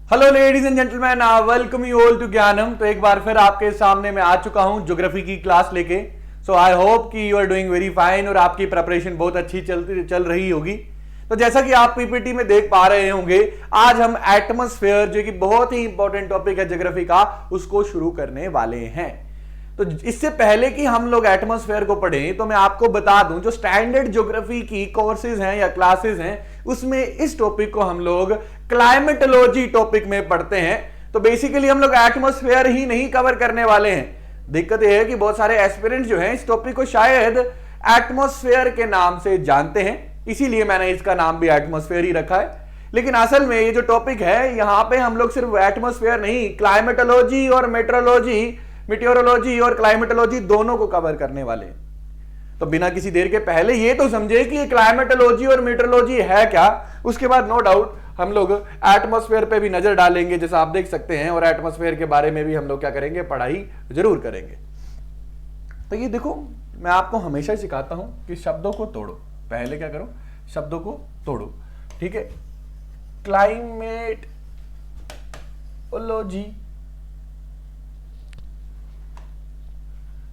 Hello ladies and gentleman, welcome you all to Gyanam. तो एक बार फिर आपके सामने मैं आ चुका हूं ज्योग्राफी की क्लास लेके। सो आई होप कि you are doing very fine और आपकी प्रिपरेशन बहुत अच्छी चल रही होगी। तो जैसा कि आप पीपीटी में देख पा रहे होंगे, आज हम एटमॉस्फेयर, जो कि बहुत ही इंपॉर्टेंट टॉपिक है ज्योग्राफी का, उसको शुरू करने वाले हैं। तो इससे पहले कि हम लोग एटमॉस्फेयर को पढ़ें, तो मैं आपको बता दूं, जो स्टैंडर्ड ज्योग्राफी की कोर्सेज हैं या क्लासेस हैं, उसमें इस टॉपिक को हम लोग क्लाइमेटोलॉजी टॉपिक में पढ़ते हैं। तो बेसिकली हम लोग एटमॉस्फेयर ही नहीं कवर करने वाले हैं। दिक्कत यह है कि बहुत सारे एस्पिरेंट्स जो हैं इस टॉपिक को शायद एटमॉस्फेयर के नाम से जानते हैं, इसीलिए मैंने इसका नाम भी एटमॉस्फेयर ही रखा है। लेकिन असल में ये जो टॉपिक है, यहां पे हम लोग सिर्फ एटमॉस्फेयर नहीं, क्लाइमेटोलॉजी और मेटेरोलॉजी और क्लाइमेटोलॉजी दोनों को कवर करने वाले हैं। तो बिना किसी देर के पहले ये तो समझे कि ये क्लाइमेटोलॉजी और मेट्रोलॉजी है क्या। उसके बाद नो डाउट हम लोग एटमॉस्फेयर पे भी नजर डालेंगे, जैसा आप देख सकते हैं, और एटमॉस्फेयर के बारे में भी हम लोग क्या करेंगे, पढ़ाई जरूर करेंगे। तो ये देखो, मैं आपको हमेशा सिखाता हूं कि शब्दों को तोड़ो। पहले क्या करो, शब्दों को तोड़ो। ठीक है, climatology,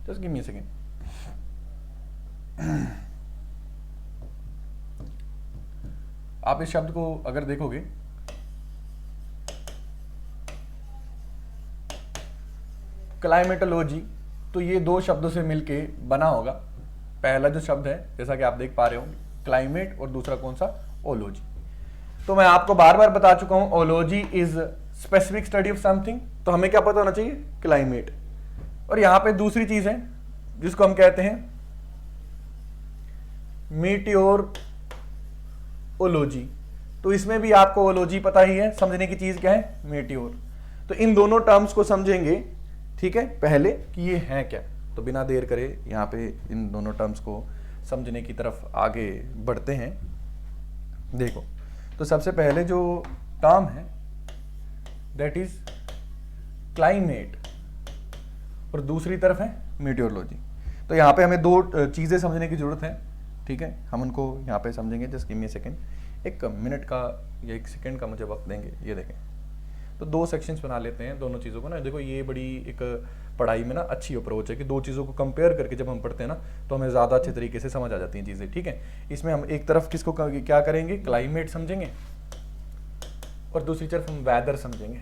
just give me a second. आप इस शब्द को अगर देखोगे, क्लाइमेटोलॉजी, तो ये दो शब्दों से मिलके बना होगा। पहला जो शब्द है, जैसा कि आप देख पा रहे हो, क्लाइमेट, और दूसरा कौन सा, ओलॉजी। तो मैं आपको बार बार बता चुका हूं, ology is specific study of something. तो हमें क्या पता होना चाहिए, क्लाइमेट। और यहां पे दूसरी चीज है जिसको हम कहते हैं मीटियोरोलॉजी। तो इसमें भी आपको ओलॉजी पता ही है, समझने की चीज क्या है, मीटियोर। तो इन दोनों टर्म्स को समझेंगे, ठीक है, पहले कि ये है क्या। तो बिना देर करे यहाँ पे इन दोनों टर्म्स को समझने की तरफ आगे बढ़ते हैं। देखो, तो सबसे पहले जो टर्म है दैट इज क्लाइमेट, और दूसरी तरफ है मीटियोरोलॉजी। तो यहाँ पे हमें दो चीजें समझने की जरूरत है, ठीक है, हम उनको यहाँ पे समझेंगे। Just give me a second, एक मिनट का या एक सेकेंड का मुझे वक्त देंगे। ये देखें, तो दो सेक्शंस बना लेते हैं दोनों चीज़ों को ना। देखो, ये बड़ी एक पढ़ाई में ना अच्छी अप्रोच है कि दो चीज़ों को कंपेयर करके जब हम पढ़ते हैं ना, तो हमें ज़्यादा अच्छे तरीके से समझ आ जाती हैं चीज़ें। ठीक है, इसमें हम एक तरफ किसको क्या करेंगे, क्लाइमेट समझेंगे, और दूसरी तरफ हम वेदर समझेंगे।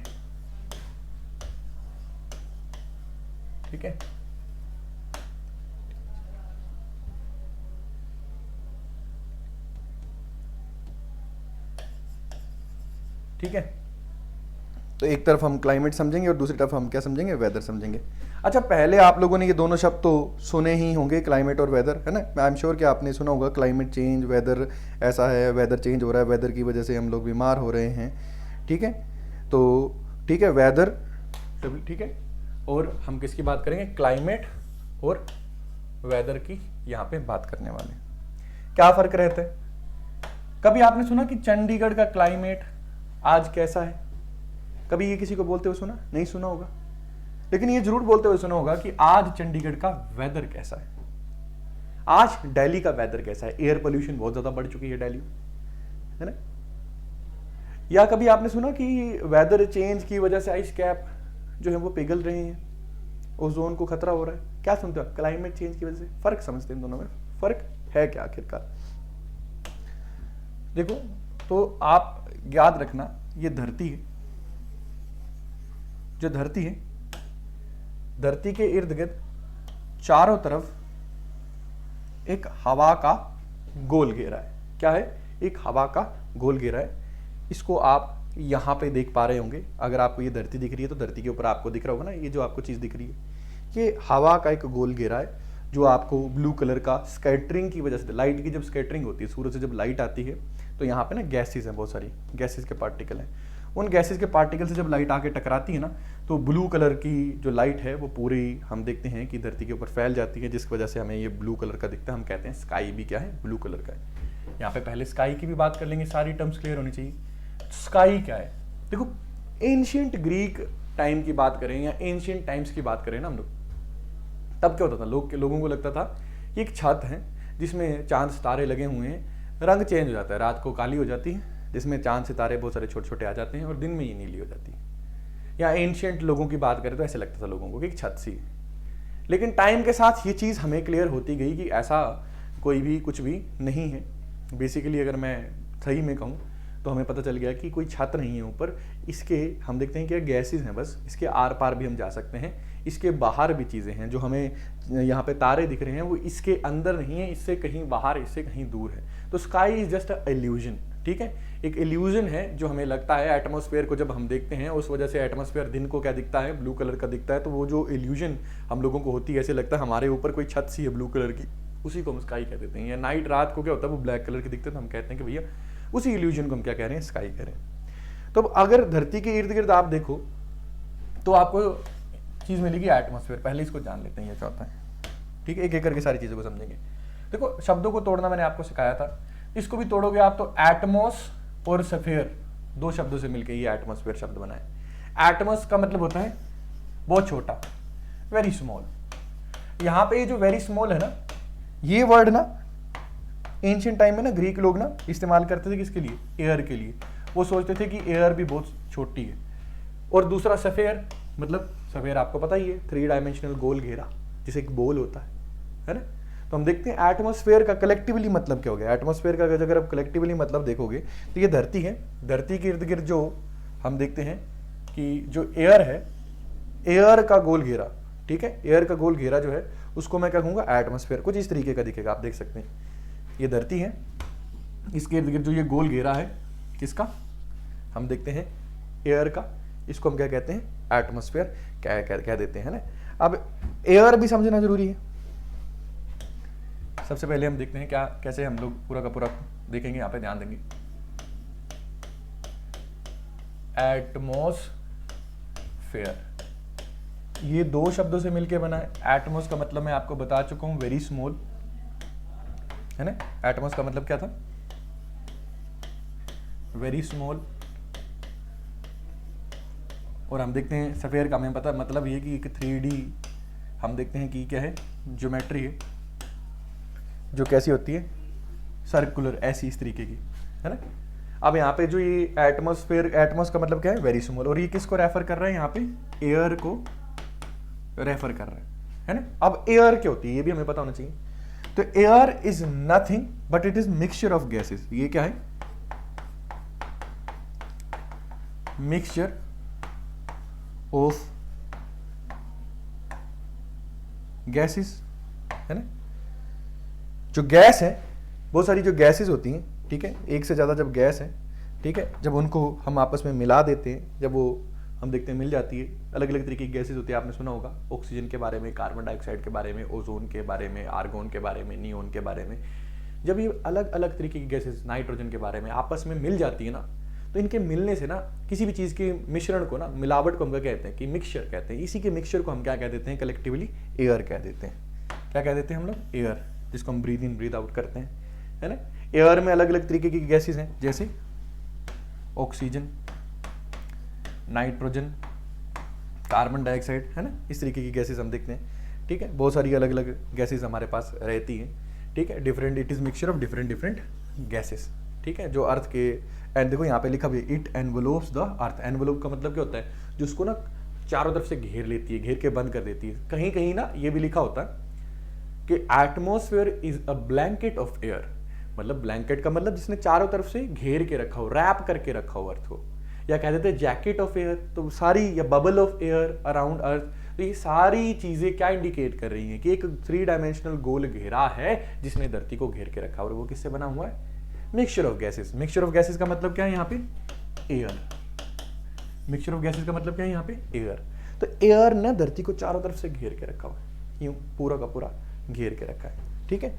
ठीक है, ठीक है। तो एक तरफ हम क्लाइमेट समझेंगे और दूसरी तरफ हम क्या समझेंगे, वेदर समझेंगे। अच्छा, पहले आप लोगों ने ये दोनों शब्द तो सुने ही होंगे, क्लाइमेट और वेदर, है ना। आई एम श्योर कि आपने सुना होगा क्लाइमेट चेंज, वेदर ऐसा है, वेदर चेंज हो रहा है, वेदर की वजह से हम लोग बीमार हो रहे हैं। ठीक है, तो ठीक है, वेदर, ठीक है, और हम किसकी बात करेंगे, क्लाइमेट और वेदर की यहाँ पे बात करने वाले। क्या फर्क रहता है? कभी आपने सुना कि चंडीगढ़ का क्लाइमेट आज कैसा है? कभी ये किसी को बोलते हुए सुना? नहीं सुना होगा, लेकिन ये जरूर बोलते हुए सुना होगा कि आज चंडीगढ़ का वेदर कैसा है, आज दिल्ली का वेदर कैसा है। एयर पोल्यूशन बहुत ज्यादा बढ़ चुकी है दिल्ली में, है ना। या कभी आपने सुना कि वेदर चेंज की वजह से आइस कैप जो है वो पिघल रहे हैं, ओजोन को खतरा हो रहा है। क्या सुनते हो, क्लाइमेट चेंज की वजह से। फर्क समझते हैं, दोनों में फर्क है क्या आखिरकार। देखो, तो आप याद रखना, ये धरती है, जो धरती है, धरती के इर्द गिर्द चारों तरफ एक हवा का गोल घेरा है। क्या है, एक हवा का गोल घेरा है। इसको आप यहां पे देख पा रहे होंगे। अगर आपको ये धरती दिख रही है तो धरती के ऊपर आपको दिख रहा होगा ना, ये जो आपको चीज दिख रही है, ये हवा का एक गोल घेरा है, जो आपको ब्लू कलर का स्कैटरिंग की वजह से, लाइट की जब स्कैटरिंग होती है, सूरज से जब लाइट आती है, तो यहाँ पे ना गैसेस हैं, बहुत सारी गैसेस के पार्टिकल हैं। उन गैसेस के पार्टिकल से जब लाइट आके टकराती है ना, तो ब्लू कलर की जो लाइट है वो पूरी हम देखते हैं कि धरती के ऊपर फैल जाती है, जिसकी वजह से हमें ये ब्लू कलर का दिखता है। हम कहते हैं स्काई भी क्या है, ब्लू कलर का है। यहाँ पे पहले स्काई की भी बात कर लेंगे, सारी टर्म्स क्लियर होनी चाहिए। स्काई क्या है, देखो, एंशिएंट ग्रीक टाइम की बात करें या एंशिएंट टाइम्स की बात करें ना हम लोग, तब क्या होता था, लोगों को लगता था कि एक छत है जिसमें चांद सितारे लगे हुए हैं, रंग चेंज हो जाता है, रात को काली हो जाती है, जिसमें चांद सितारे बहुत सारे छोटे छोटे आ जाते हैं और दिन में ये नीली हो जाती है। या एंशियंट लोगों की बात करें तो ऐसे लगता था लोगों को कि एक छत सी है। लेकिन टाइम के साथ ये चीज़ हमें क्लियर होती गई कि ऐसा कोई भी कुछ भी नहीं है। बेसिकली अगर मैं सही में कहूँ तो हमें पता चल गया कि कोई छत नहीं है ऊपर, इसके हम देखते हैं कि गैसेस हैं बस, इसके आर पार भी हम जा सकते हैं, इसके बाहर भी चीज़ें हैं। जो हमें यहाँ पे तारे दिख रहे हैं वो इसके अंदर नहीं है, इससे कहीं बाहर, इससे कहीं दूर है। तो sky is just a illusion, ठीक है, एक इल्यूजन है जो हमें लगता है। एटमॉस्फेयर को जब हम देखते हैं उस वजह से एटमॉस्फेयर दिन को क्या दिखता है, ब्लू कलर का दिखता है। तो वो जो इल्यूजन हम लोगों को होती है, ऐसे लगता है हमारे ऊपर कोई छत सी है ब्लू कलर की, उसी को हम स्काई कह देते हैं। या नाइट रात को क्या होता है वो ब्लैक कलर की दिखते हैं, तो हम कहते हैं कि भैया उसी इल्यूजन को हम क्या कह रहे हैं, स्काई कह रहे हैं। तो अगर धरती के इर्द गिर्द आप देखो तो आपको चीज़ मिलेगी एटमॉस्फेयर। पहले इसको जान लेते हैं ये क्या होता है, ठीक है, एक एक करके सारी चीज़ों को समझेंगे। देखो शब्दों को तोड़ना मैंने आपको सिखाया था, इसको भी तोड़ोगे आप तो एटमॉस और स्फीयर, दो शब्दों से मिलकर ये एटमॉस्फेयर शब्द बना है। एटमॉस का मतलब होता है बहुत छोटा, वेरी स्मॉल। यहाँ पे ये जो वेरी स्मॉल है ना, ये वर्ड ना एंशिएंट टाइम में ना ग्रीक लोग ना इस्तेमाल करते थे किसके लिए, एयर के लिए। वो सोचते थे कि एयर भी बहुत छोटी है। और दूसरा सफेयर, मतलब सफेयर आपको पता ही है, 3 डायमेंशनल गोल घेरा, जिसे एक बॉल होता है ना। तो हम देखते हैं एटमॉस्फेयर का कलेक्टिवली मतलब क्या हो गया। एटमॉस्फेयर का अगर आप कलेक्टिवली मतलब देखोगे तो ये धरती है, धरती के इर्द गिर्द जो हम देखते हैं कि जो एयर है, एयर का गोल घेरा, ठीक है, एयर का गोल घेरा जो है उसको मैं क्या कहूँगा, एटमॉस्फेयर। कुछ इस तरीके का दिखेगा, आप देख सकते हैं। ये धरती है, इसके इर्द गिर्द जो ये गोल घेरा है किसका, हम देखते हैं एयर का, इसको हम क्या कहते हैं, एटमॉस्फेयर कह देते हैं ना। अब एयर भी समझना जरूरी है। सबसे पहले हम देखते हैं क्या कैसे हम लोग पूरा का पूरा देखेंगे, यहाँ पे ध्यान देंगे। एटमॉस्फेयर ये 2 शब्दों से मिलकर बना है। एटमॉस का मतलब मैं आपको बता चुका हूं, वेरी स्मॉल, है ना। एटमॉस का मतलब क्या था, वेरी स्मॉल। और हम देखते हैं स्फीयर का हमें पता मतलब ये कि एक 3D हम देखते हैं कि क्या है, ज्योमेट्री है जो कैसी होती है, सर्कुलर, ऐसी इस तरीके की, है ना। अब यहाँ पे जो ये एटमॉस्फेयर, एटमॉस का मतलब क्या है, वेरी स्मॉल। और ये किसको रेफर कर रहा है, यहाँ पे एयर को रेफर कर रहा है ना। अब एयर क्या होती है ये भी हमें पता होना चाहिए। तो air is nothing but it is mixture of gases. ये क्या है, मिक्सचर ऑफ गैसेस, है ना। जो गैस है, बहुत सारी जो गैसेस होती हैं, ठीक है, एक से ज़्यादा जब गैस है, ठीक है, जब उनको हम आपस में मिला देते हैं, जब वो हम देखते हैं मिल जाती है, अलग अलग तरीके की गैसेस होती है। आपने सुना होगा ऑक्सीजन के बारे में, कार्बन डाइऑक्साइड के बारे में, ओजोन के बारे में, आर्गोन के बारे में, नियोन के बारे में। जब ये अलग अलग तरीके की गैसेस, नाइट्रोजन के बारे में आपस में मिल जाती है ना, तो इनके मिलने से ना किसी भी चीज़ के मिश्रण को ना, मिलावट को हम क्या कहते हैं कि मिक्सचर कहते हैं। इसी के मिक्सचर को हम क्या कह देते हैं, कलेक्टिवली एयर कह देते हैं। क्या कह देते हैं हम लोग, एयर, जिसको हम ब्रीथ इन ब्रीथ आउट करते हैं, है ना। एयर में अलग अलग तरीके की गैसेस हैं, जैसे ऑक्सीजन, नाइट्रोजन, कार्बन डाइऑक्साइड, है ना। इस तरीके की गैसेस हम देखते हैं, ठीक है। बहुत सारी अलग अलग गैसेस हमारे पास रहती हैं, ठीक है। Different, it is mixture of different different gases, ठीक है, जो अर्थ के, एंड देखो यहाँ पे लिखा हुआ है, इट एनवलोप्स द अर्थ। एनवलोप का मतलब क्या होता है, जो उसको ना चारों तरफ से घेर लेती है, घेर के बंद कर देती है। कहीं कहीं ना ये भी लिखा होता है कि atmosphere is a blanket of air. मतलब ब्लैंकेट का मतलब जिसने चारों तरफ से घेर के रखा हो, रैप करके रखा हो अर्थ को, या कह देते हैं जैकेट ऑफ एयर। तो सारी, या बबल ऑफ एयर अराउंड अर्थ। तो ये सारी चीजें क्या इंडिकेट कर रही हैं कि एक 3 डायमेंशनल गोल घेरा है जिसने धरती को घेर के रखा। और वो किससे बना हुआ है, mixture of gases. Mixture of gases का मतलब क्या है यहाँ पे, एयर। मिक्सचर ऑफ गैसेस का मतलब क्या है यहाँ पे, एयर। तो एयर ने धरती को चारों तरफ से घेर के रखा हुआ है, यूं पूरा का पूरा घेर के रखा है, ठीक है।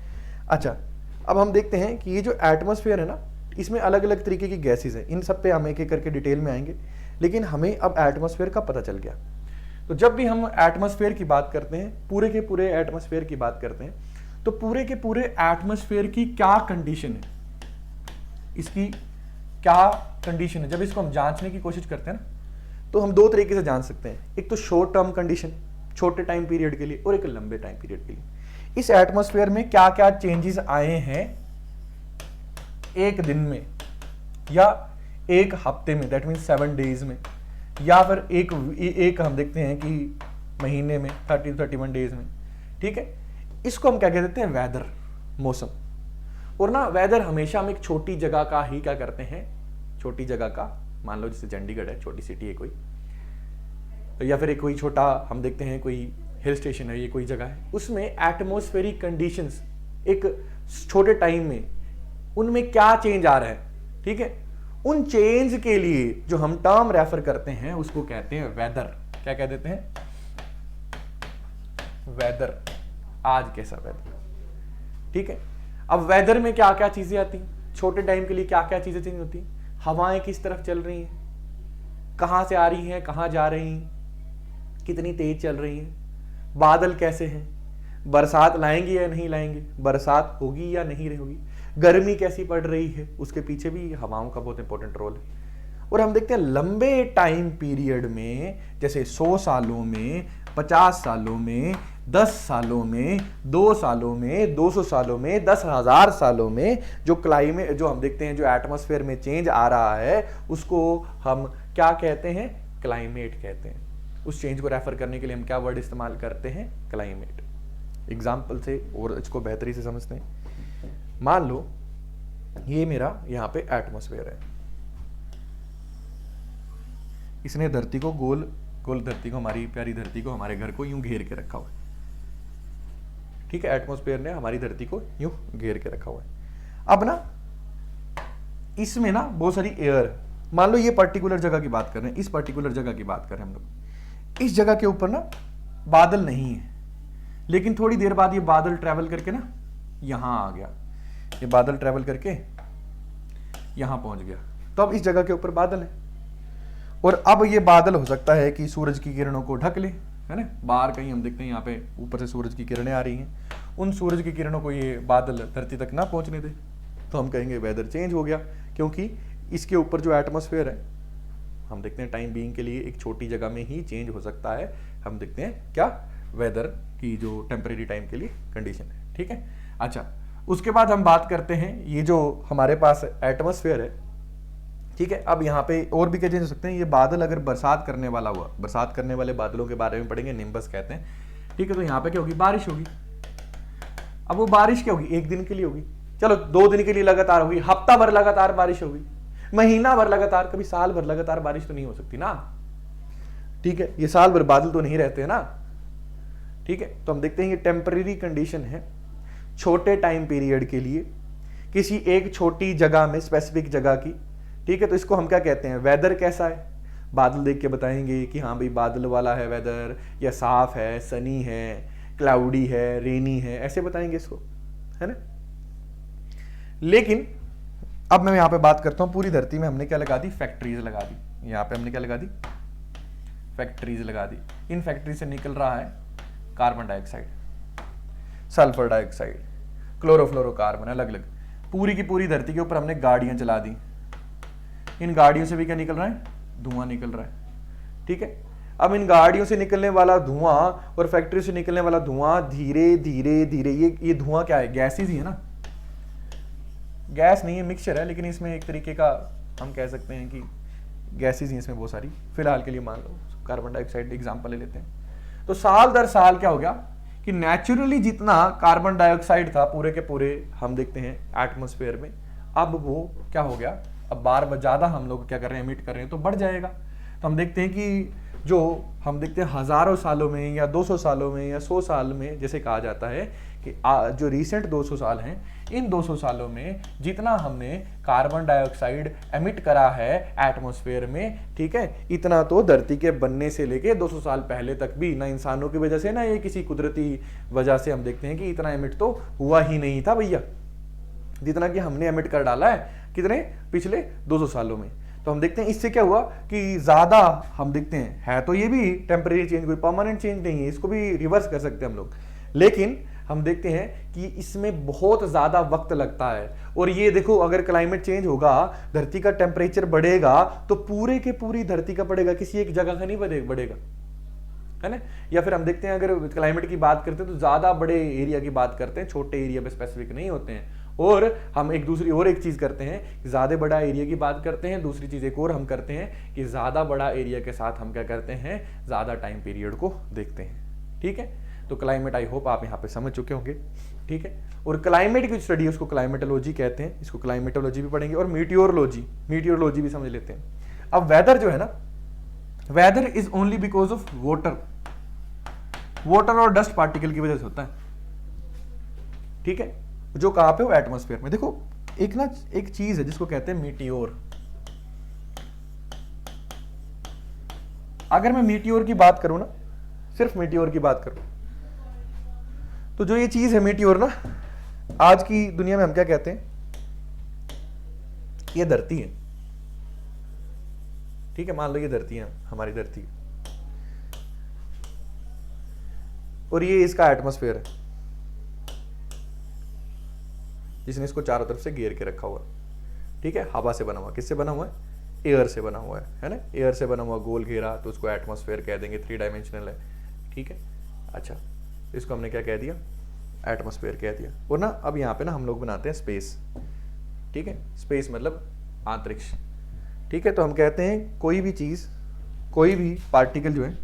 अच्छा, अब हम देखते हैं कि ये जो एटमॉस्फेयर है ना, इसमें अलग अलग तरीके की गैसेस हैं। इन सब पे हम एक एक करके डिटेल में आएंगे, लेकिन हमें अब एटमॉस्फेयर का पता चल गया। तो जब भी हम एटमॉस्फेयर की बात करते हैं, पूरे के पूरे एटमॉस्फेयर की बात करते हैं, तो पूरे के पूरे एटमॉस्फेयर की क्या कंडीशन है, इसकी क्या कंडीशन है, जब इसको हम जांचने की कोशिश करते हैं ना, तो हम 2 तरीके से जान सकते हैं। एक तो शॉर्ट टर्म कंडीशन, छोटे टाइम पीरियड के लिए, और एक लंबे टाइम पीरियड के लिए। इस एटमॉस्फेयर में क्या क्या चेंजेस आए हैं एक दिन में, या एक हफ्ते में, दैट मीन्स 7 डेज में, या फिर एक हम देखते हैं कि महीने में 30 to 31 डेज में, ठीक है। इसको हम क्या कह देते हैं, वेदर, मौसम। और ना वेदर हमेशा हम एक छोटी जगह का ही क्या करते हैं, छोटी जगह का, मान लो जैसे चंडीगढ़ है, छोटी सिटी है कोई, या फिर एक कोई छोटा हम देखते हैं कोई हिल स्टेशन है, ये कोई जगह है, उसमें एटमॉस्फेरिक कंडीशंस एक छोटे टाइम में उनमें क्या चेंज आ रहा है, ठीक है। उन चेंज के लिए जो हम टर्म रेफर करते हैं उसको कहते हैं वेदर। क्या कह देते हैं, वेदर, आज कैसा वेदर, ठीक है। अब वेदर में क्या क्या चीजें आती हैं, छोटे टाइम के लिए क्या क्या चीजें चेंज होती हैं, हवाएं किस तरफ चल रही हैं, कहां से आ रही हैं, कहां जा रही हैं, कितनी तेज चल रही हैं, बादल कैसे हैं, बरसात लाएंगे या नहीं लाएंगे, बरसात होगी या नहीं होगी, गर्मी कैसी पड़ रही है, उसके पीछे भी हवाओं का बहुत इंपॉर्टेंट रोल है। और हम देखते हैं लंबे टाइम पीरियड में, जैसे 100 सालों में, 50 सालों में, 10 सालों में, 2 सालों में, 200 सालों में, 10,000 सालों में जो क्लाइमेट, जो हम देखते हैं जो एटमॉस्फेयर में चेंज आ रहा है, उसको हम क्या कहते हैं, क्लाइमेट कहते हैं। उस चेंज को रेफर करने के लिए हम क्या वर्ड इस्तेमाल करते हैं, क्लाइमेट। एग्जाम्पल से और इसको बेहतरी से समझते हैं। मान लो ये मेरा यहां पे एटमॉस्फेयर है, इसने धरती को गोल गोल, धरती को, हमारी प्यारी धरती को, हमारे घर को यूं घेर के रखा हुआ है, ठीक है। एटमॉस्फेयर ने हमारी धरती को यूं घेर के रखा हुआ है। अब ना इसमें ना बहुत सारी एयर, मान लो ये पर्टिकुलर जगह की बात कर रहे हैं, इस पर्टिकुलर जगह की बात कर रहे हैं हम लोग, इस जगह के ऊपर ना बादल नहीं है, लेकिन थोड़ी देर बाद ये बादल ट्रेवल करके ना यहां आ गया, ये बादल ट्रेवल करके यहां पहुंच गया, तो अब इस जगह के ऊपर बादल है। और अब ये बादल हो सकता है कि सूरज की किरणों को ढक ले, है ना, बाहर कहीं हम देखते हैं यहाँ पे ऊपर से सूरज की किरणें आ रही हैं, उन सूरज की किरणों को ये बादल धरती तक ना पहुंचने दे, तो हम कहेंगे वेदर चेंज हो गया, क्योंकि इसके ऊपर जो एटमॉस्फेयर है, हम देखते हैं टाइम बीइंग के लिए एक छोटी जगह में ही चेंज हो सकता है, हम देखते हैं क्या, वेदर की जो टेम्परेरी टाइम के लिए कंडीशन है, ठीक है। अच्छा, उसके बाद हम बात करते हैं ये जो हमारे पास एटमॉस्फेयर है, ठीक है। अब यहाँ पे और भी क्या चेंज हो सकते हैं, ये बादल अगर बरसात करने वाला हुआ, बरसात करने वाले बादलों के बारे में पढ़ेंगे, निम्बस कहते हैं, ठीक है। तो यहाँ पे क्या होगी, बारिश होगी। अब वो बारिश क्या होगी, एक दिन के लिए होगी, चलो 2 दिन के लिए लगातार होगी, हफ्ता भर लगातार बारिश होगी, महीना भर लगातार, कभी साल भर लगातार बारिश तो नहीं हो सकती ना, ठीक है। ये साल भर बादल तो नहीं रहते हैं ना, ठीक है। तो हम देखते हैं ये टेम्परेरी कंडीशन है, छोटे टाइम पीरियड के लिए, किसी एक छोटी जगह में, स्पेसिफिक जगह की, ठीक है। तो इसको हम क्या कहते हैं, वेदर कैसा है, बादल देख के बताएंगे कि हाँ भाई बादल वाला है वेदर, या साफ है, सनी है, क्लाउडी है, रेनी है, ऐसे बताएंगे इसको, है ना। लेकिन अब मैं यहां पे बात करता हूं, पूरी धरती में हमने क्या लगा दी, फैक्ट्रीज लगा दी, यहां पे हमने क्या लगा दी, फैक्ट्रीज लगा दी। इन फैक्ट्री से निकल रहा है carbon dioxide, sulphur dioxide, chlorofluorocarbon, अलग अलग, पूरी की पूरी धरती के ऊपर हमने गाड़ियां चला दी, इन गाड़ियों से भी क्या निकल रहा है, धुआं निकल रहा है, ठीक है। अब इन गाड़ियों से निकलने वाला धुआं और फैक्ट्री से निकलने वाला धुआं धीरे धीरे धीरे, ये धुआं क्या है, गैसेज ही है ना, गैस नहीं है, मिक्सचर है, लेकिन इसमें एक तरीके का हम कह सकते हैं कि गैसेज ही इसमें बहुत सारी, फिलहाल के लिए मान लो कार्बन डाइऑक्साइड एग्जाम्पल ले लेते हैं। तो साल दर साल क्या हो गया कि नेचुरली जितना कार्बन डाइऑक्साइड था पूरे के पूरे हम देखते हैं एटमॉस्फेयर में, अब वो क्या हो गया, अब बार ज्यादा हम लोग क्या कर रहे हैं, एमिट कर रहे हैं, तो बढ़ जाएगा। तो हम देखते हैं कि जो हम देखते हैं हजारों सालों में या 200 सालों में या 100 साल में, जैसे कहा जाता है कि जो रिसेंट 200 साल हैं, इन 200 सालों में जितना हमने कार्बन डाइऑक्साइड एमिट करा है एटमॉस्फेयर में, ठीक है, इतना तो धरती के बनने से लेके 200 साल पहले तक भी ना इंसानों की वजह से ना ये किसी कुदरती वजह से हम देखते हैं कि इतना एमिट तो हुआ ही नहीं था भैया, जितना कि हमने एमिट कर डाला है कितने पिछले 200 सालों में। तो हम देखते हैं इससे क्या हुआ कि ज्यादा हम देखते हैं, है तो ये भी टेम्परेरी चेंज, कोई परमानेंट चेंज नहीं है, इसको भी रिवर्स कर सकते हैं हम लोग, लेकिन हम देखते हैं कि इसमें बहुत ज्यादा वक्त लगता है। और ये देखो, अगर क्लाइमेट चेंज होगा, धरती का टेम्परेचर बढ़ेगा, तो पूरे के पूरी धरती का बढ़ेगा, किसी एक जगह का नहीं बढ़ेगा, है ना। या फिर हम देखते हैं अगर क्लाइमेट की बात करते हैं तो ज्यादा बड़े एरिया की बात करते हैं, छोटे एरिया पे स्पेसिफिक नहीं होते हैं, और हम एक दूसरी और एक चीज करते हैं, ज्यादा बड़ा एरिया की बात करते हैं। दूसरी चीज एक और हम करते हैं कि ज्यादा बड़ा एरिया के साथ हम क्या करते हैं, ज्यादा टाइम पीरियड को देखते हैं। ठीक है, तो क्लाइमेट आई होप आप यहाँ पे समझ चुके होंगे। ठीक है, और क्लाइमेट की स्टडी उसको क्लाइमेटोलॉजी कहते हैं, इसको क्लाइमेटोलॉजी भी पढ़ेंगे। और मीटियोरोलॉजी भी समझ लेते हैं। अब वेदर जो है ना, weather is only because of water और डस्ट पार्टिकल की वजह से होता है। ठीक है, जो कहां पे हो, एटमॉस्फेयर में। देखो एक चीज है जिसको कहते हैं मीटियोर। अगर मैं मीटियोर की बात करूं ना, सिर्फ मीटियोर की बात करूं, तो जो ये चीज है मीटियोर ना, आज की दुनिया में हम क्या कहते हैं, ये धरती है। ठीक है, मान लो ये धरती है, हमारी धरती, और ये इसका एटमॉस्फेयर है जिसने इसको चारों तरफ से घेर के रखा हुआ। ठीक है, हवा से बना हुआ, किससे बना हुआ है, एयर से बना हुआ है ना, एयर से बना हुआ गोल घेरा, तो उसको एटमॉस्फेयर कह देंगे, 3 डायमेंशनल है। ठीक है, अच्छा, इसको हमने क्या कह दिया, एटमॉस्फेयर कह दिया। और ना अब यहाँ पे ना हम लोग बनाते हैं स्पेस। ठीक है, स्पेस मतलब अंतरिक्ष। ठीक है, तो हम कहते हैं कोई भी चीज, कोई भी पार्टिकल जो है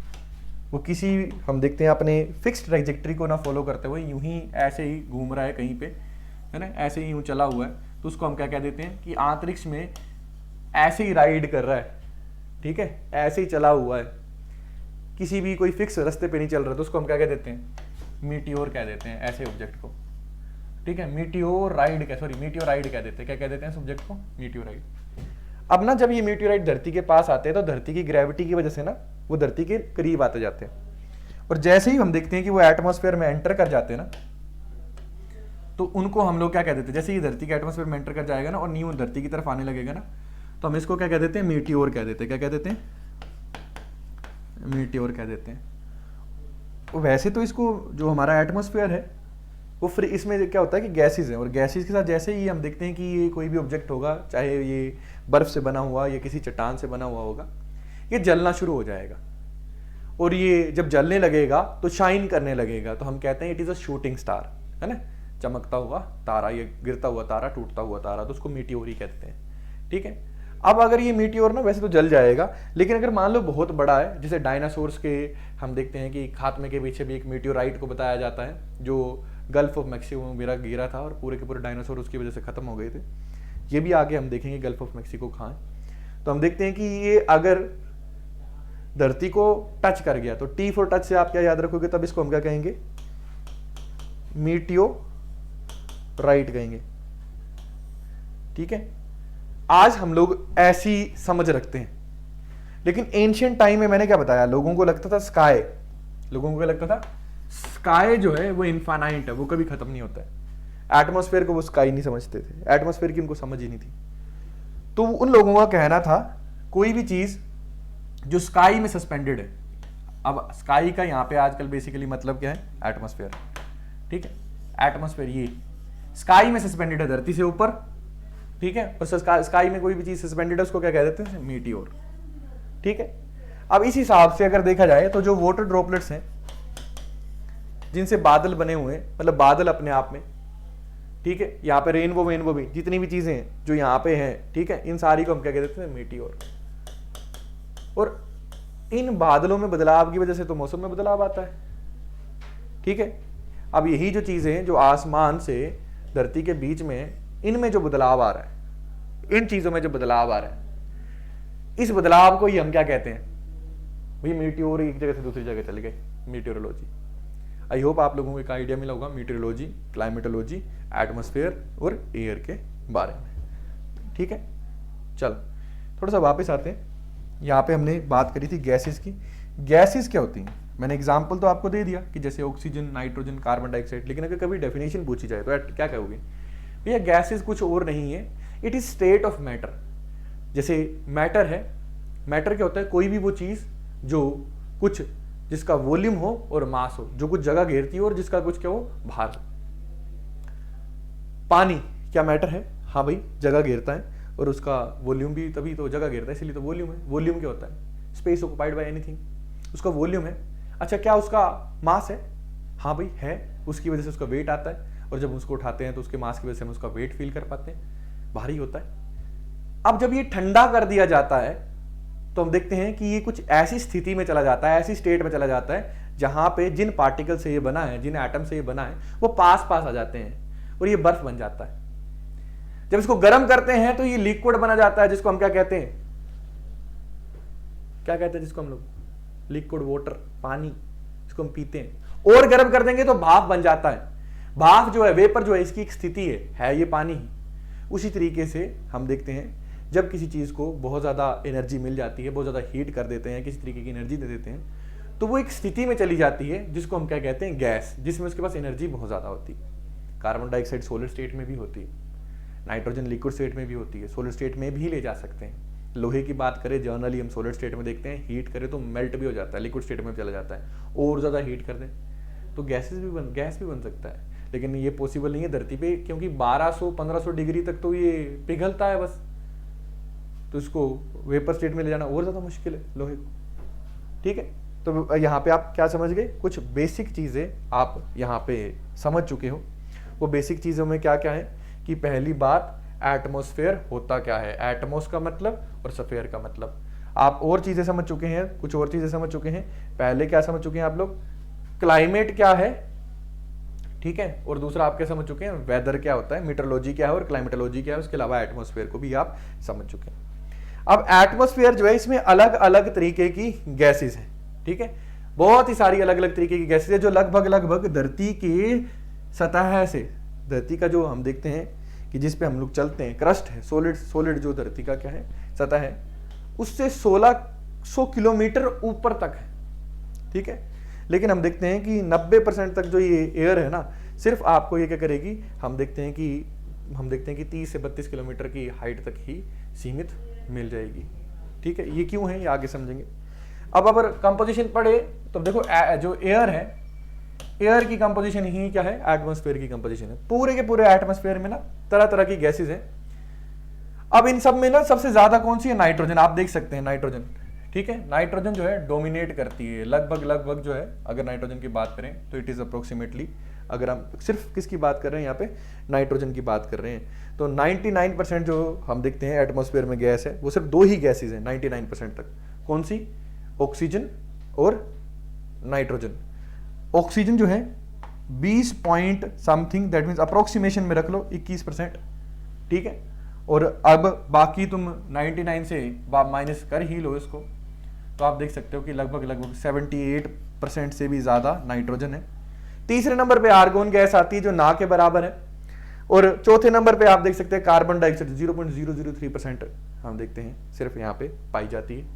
वो किसी, हम देखते हैं अपने फिक्स्ड ट्रैजेक्टरी को ना फॉलो करते हुए यूं ही ऐसे ही घूम रहा है कहीं पे, है ना, ऐसे ही यूं चला हुआ है, तो उसको हम क्या कह देते हैं कि अंतरिक्ष में ऐसे ही राइड कर रहा है। ठीक है, ऐसे ही चला हुआ है, किसी भी कोई फिक्स रास्ते पे नहीं चल रहा, तो उसको हम क्या कह देते हैं, मीटियोर कह देते हैं ऐसे ऑब्जेक्ट को। ठीक है, मीटियोराइड कह देते हैं, क्या कह देते हैं सब्जेक्ट को, मीटियोराइड। अब ना जब ये मीटियोराइड धरती के पास आते हैं तो धरती की ग्रेविटी की वजह से ना वो धरती के करीब आते जाते हैं, और जैसे ही हम देखते हैं कि वो एटमॉस्फेयर में एंटर कर जाते हैं ना, तो उनको हम लोग क्या कह देते हैं, जैसे ये धरती के एटमॉस्फेयर में एंटर कर जाएगा ना और न्यू धरती की तरफ आने लगेगा ना, तो हम इसको क्या कह देते हैं, मीटियोर कह देते हैं। क्या कह देते हैं, मीटियोर कह देते हैं। वैसे तो इसको जो हमारा एटमॉस्फेयर है वो फ्री, इसमें क्या होता है कि गैसेस हैं, और गैसेस के साथ जैसे ही हम देखते हैं कि ये कोई भी ऑब्जेक्ट होगा, चाहे ये बर्फ से बना हुआ या किसी चट्टान से बना हुआ होगा, ये जलना शुरू हो जाएगा। और ये जब जलने लगेगा तो शाइन करने लगेगा, तो हम कहते हैं it is a shooting star, है ना, चमकता हुआ तारा, ये गिरता हुआ तारा, टूटता हुआ तारा, तो उसको मीटियोर ही कहते हैं। ठीक है, अब अगर ये मीटियोर ना वैसे तो जल जाएगा, लेकिन अगर मान लो बहुत बड़ा है, जैसे डायनासोर्स के हम देखते हैं कि खात्मे के पीछे भी एक मीटियोराइट को बताया जाता है, जो गल्फ ऑफ मैक्सिको में मेरा गिरा था और पूरे के पूरे डायनासोर उसकी वजह से खत्म हो गए थे। ये भी आगे हम देखेंगे गल्फ ऑफ मैक्सिको कहाँ है। तो हम देखते हैं कि ये अगर धरती को टच कर गया, तो टी फॉर टच से आप क्या याद रखोगे, तब इसको हम क्या कहेंगे, मीटियोराइट कहेंगे। ठीक है, आज हम लोग ऐसी समझ रखते हैं, लेकिन एंशिएंट टाइम में मैंने क्या बताया, लोगों को लगता था स्काई, लोगों को क्या लगता था, स्काई जो है वो इनफाइनाइट है, वो कभी खत्म नहीं होता है। एटमॉस्फेयर को वो स्काई नहीं समझते थे, एटमॉस्फेयर की उनको समझ ही नहीं थी। तो उन लोगों का कहना था कोई भी चीज जो स्काई में सस्पेंडेड है, अब स्काई का यहाँ पे आजकल बेसिकली मतलब क्या है, एटमॉस्फेयर। ठीक है, एटमॉस्फेयर ये स्काई में सस्पेंडेड है, धरती से ऊपर। ठीक है, और स्काई में कोई भी चीज सस्पेंडेड है उसको क्या कह देते हैं, मीटियोर। ठीक है, अब इस हिसाब से अगर देखा जाए तो जो वाटर ड्रॉपलेट्स हैं जिनसे बादल बने हुए हैं, मतलब बादल अपने आप में, ठीक है, यहाँ पे रेनबो वेनबो भी, जितनी भी चीजें हैं जो यहाँ पे हैं, ठीक है, इन सारी को हम क्या कह देते हैं, मीटियोर। और इन बादलों में बदलाव की वजह से तो मौसम में बदलाव आता है। ठीक है, अब यही जो चीजें हैं जो आसमान से धरती के बीच में, इनमें जो बदलाव आ रहा है, इन चीजों में जो बदलाव आ रहा है, इस बदलाव को ही हम क्या कहते हैं, भाई मीटियोर एक जगह से दूसरी जगह चले गए, मीटियोरोलॉजी। आई होप आप लोगों को एक आइडिया मिला होगा मीटियोरोलॉजी, क्लाइमेटोलॉजी, एटमॉस्फेयर और एयर के बारे में। ठीक है, चलो थोड़ा सा वापस आते हैं। यहाँ पे हमने बात करी थी गैसेस की। गैसेस क्या होती हैं, मैंने एग्जांपल तो आपको दे दिया कि जैसे ऑक्सीजन, नाइट्रोजन, कार्बन डाइऑक्साइड, लेकिन अगर कभी डेफिनेशन पूछी जाए तो क्या कहोगे, भैया गैसेस कुछ और नहीं है, it is state of matter. जैसे मैटर है, मैटर क्या होता है, कोई भी वो चीज जो कुछ, जिसका वॉल्यूम हो और मास हो, जो कुछ जगह घेरती हो और जिसका कुछ क्या हो, भार हो। पानी क्या मैटर है, हाँ भाई जगह घेरता है, और उसका वॉल्यूम भी तभी तो जगह घेरता है, इसलिए तो वॉल्यूम है। वॉल्यूम क्या होता है, स्पेस ऑक्युपाइड बाय एनीथिंग, उसका वॉल्यूम है। अच्छा, क्या उसका मास है, हाँ भाई है, उसकी वजह से उसका वेट आता है। और जब उसको उठाते हैं तो उसके मास की वजह से हम उसका वेट फील कर पाते हैं, भारी होता है। अब जब ये ठंडा कर दिया जाता है तो हम देखते हैं कि ये कुछ ऐसी स्थिति में चला जाता है, ऐसी स्टेट में चला जाता है जहां पे जिन पार्टिकल से ये बना है, जिन एटम से ये बना है, वो पास पास आ जाते हैं और ये बर्फ बन जाता है। जब इसको गर्म करते हैं तो ये लिक्विड बना जाता है, जिसको हम क्या कहते हैं, क्या कहते हैं जिसको हम लोग लिक्विड वाटर, पानी, इसको हम पीते हैं। और गर्म कर देंगे तो भाप बन जाता है। भाप जो है, वेपर जो है, इसकी एक स्थिति है ये पानी ही। उसी तरीके से हम देखते हैं जब किसी चीज को बहुत ज्यादा एनर्जी मिल जाती है, बहुत ज्यादा हीट कर देते हैं, किसी तरीके की एनर्जी दे देते हैं, तो वो एक स्थिति में चली जाती है जिसको हम क्या कहते हैं, गैस, जिसमें उसके पास एनर्जी बहुत ज्यादा होती है। कार्बन डाइऑक्साइड सॉलिड स्टेट में भी होती है, नाइट्रोजन लिक्विड स्टेट में भी होती है, सॉलिड स्टेट में भी ले जा सकते हैं। लोहे की बात करें, जनरली हम सॉलिड स्टेट में देखते हैं, हीट करें तो मेल्ट भी हो जाता है, लिक्विड स्टेट में चला जाता है। और ज्यादा हीट कर दें तो गैस भी बन सकता है, लेकिन ये पॉसिबल नहीं है धरती पे, क्योंकि 1200-1500 डिग्री तक तो ये पिघलता है बस। तो इसको वेपर स्टेट में ले जाना और ज्यादा मुश्किल है लोहे को। ठीक है, तो यहाँ पे आप क्या समझ गए, कुछ बेसिक चीजें आप यहाँ पे समझ चुके हो। वो बेसिक चीजों में क्या क्या है कि पहली बात, एटमॉस्फेयर होता क्या है, एटमॉस का मतलब और स्फीयर का मतलब। आप और चीजें समझ चुके हैं, कुछ और चीजें समझ चुके हैं। पहले क्या समझ चुके हैं आप लोग, क्लाइमेट क्या है, ठीक है, और दूसरा आप क्या समझ चुके हैं, वेदर क्या होता है, मीटरोलॉजी क्या है और क्लाइमेटोलॉजी क्या है। उसके अलावा एटमॉस्फेयर को भी आप समझ चुके हैं। अब एटमॉस्फेयर जो है, इसमें अलग अलग तरीके की गैसेस हैं, ठीक है, बहुत ही सारी अलग अलग तरीके की गैसेस है जो लगभग धरती के सतह से, धरती का जो हम देखते हैं कि जिस पे हम लोग चलते हैं, क्रस्ट है, सॉलिड जो धरती का क्या है, सतह है, उससे 1600 किलोमीटर ऊपर तक है, ठीक है। लेकिन हम देखते हैं कि 90% तक जो ये एयर है ना, सिर्फ आपको ये क्या करेगी, हम देखते हैं कि 30 से 32 किलोमीटर की हाइट तक ही सीमित मिल जाएगी, ठीक है। ये क्यों है, ये आगे समझेंगे। अब अगर कंपोजिशन पढ़े तो देखो, जो एयर है, एयर की कंपोजिशन ही क्या है, एटमॉस्फेयर की कंपोजिशन है। पूरे के पूरे एटमॉस्फेयर में ना तरह तरह की गैसेस हैं। अब इन सब में ना सबसे ज्यादा कौन सी है, नाइट्रोजन। आप देख सकते हैं नाइट्रोजन, ठीक है, नाइट्रोजन जो है डोमिनेट करती है लगभग जो है। अगर नाइट्रोजन की बात करें तो इट इज अप्रोक्सीमेटली, अगर हम सिर्फ किसकी बात कर रहे हैं, यहाँ पे नाइट्रोजन की बात कर रहे हैं, तो 99% जो हम देखते हैं एटमॉस्फेयर में गैस है, वो सिर्फ दो ही गैसेज हैं 99% तक। कौन सी, ऑक्सीजन और नाइट्रोजन। ऑक्सीजन जो है 20 point something, that means approximation में रख लो 21%, ठीक है। और अब बाकी तुम 99 से माइनस कर ही लो इसको, तो आप देख सकते हो कि लगभग 78% से भी ज्यादा नाइट्रोजन है। तीसरे नंबर पे आर्गोन गैस आती है जो ना के बराबर है, और चौथे नंबर पे आप देख सकते हैं कार्बन डाइऑक्साइड 0.003% हम देखते हैं सिर्फ यहाँ पे पाई जाती है,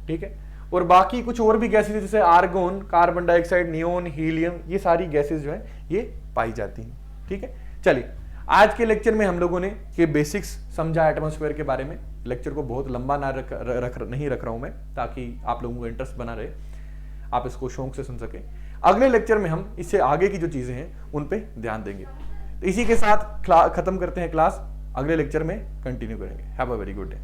ठीक है। और बाकी कुछ और भी गैसेज जैसे argon, carbon dioxide, neon, helium, ये सारी गैसेज जो है ये पाई जाती हैं, ठीक है। चलिए, आज के लेक्चर में हम लोगों ने ये बेसिक्स समझा एटमॉस्फेयर के बारे में। लेक्चर को बहुत लंबा ना नहीं रख रहा हूं मैं, ताकि आप लोगों को इंटरेस्ट बना रहे, आप इसको शौक से सुन सके। अगले लेक्चर में हम इससे आगे की जो चीजें हैं उन पे ध्यान देंगे। तो इसी के साथ खत्म करते हैं क्लास, अगले लेक्चर में कंटिन्यू करेंगे। Have a very good day.